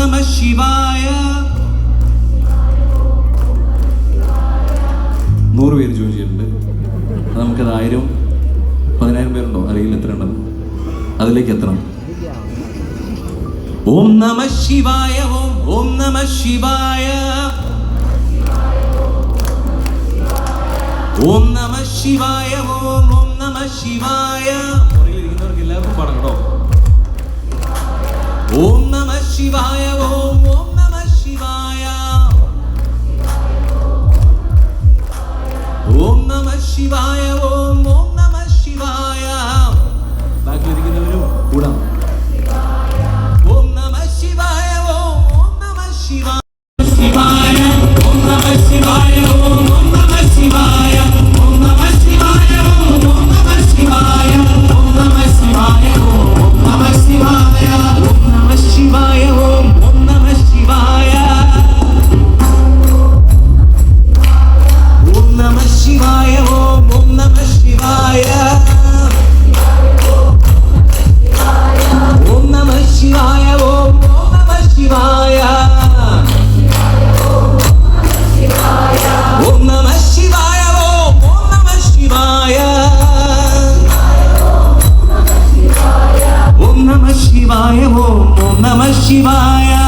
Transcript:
നമഃ ശിവായ. 100 പേര് ജോയിൻ ചെയ്തിട്ടുണ്ട്. നമുക്കത് 1000 10,000 പേരുണ്ടോ അറിയില്ല, എത്ര ഉണ്ടെന്ന്. അതിലേക്ക് എത്തണം. ഓം നമഃ ശിവായ. ഓം നമഃ ശിവായ. ഓം നമഃ ശിവായ. ഓം നമഃ ശിവായ. പുറകിലിരിക്കുന്നവർക്ക് എല്ലാവർക്കും പാടാം കേട്ടോ. ഓം നമഃ ശിവായ. ഓം നമഃ ശിവായ. ഓം നമഃ ശിവായ. ഓം നമഃ ശിവായ. ബാക്കിലിരിക്കുന്നവരും കൂടാം. ഓം നമഃ ശിവായ. ഓം നമഃ ശിവായ. ശിവായ. ഓം നമഃ ശിവായ. ഓം നമഃ ശിവായ. ഓം നമഃ ശിവായ. ഓം നമഃ ശിവായ. ഓം നമഃ ശിവായ. ഓം നമഃ ശിവായ. ഓം നമഃ ശിവായ. ഓം നമഃ ശിവായ. ഓം നമഃ ശിവായ. ഓം നമഃ ശിവായ. ഓം നമഃ ശിവായ. ഓം നമഃ ശിവായ. ഓം നമഃ ശിവായ. ഓം നമഃ ശിവായ. ഓം നമഃ ശിവായ. ഓം നമഃ ശിവായ.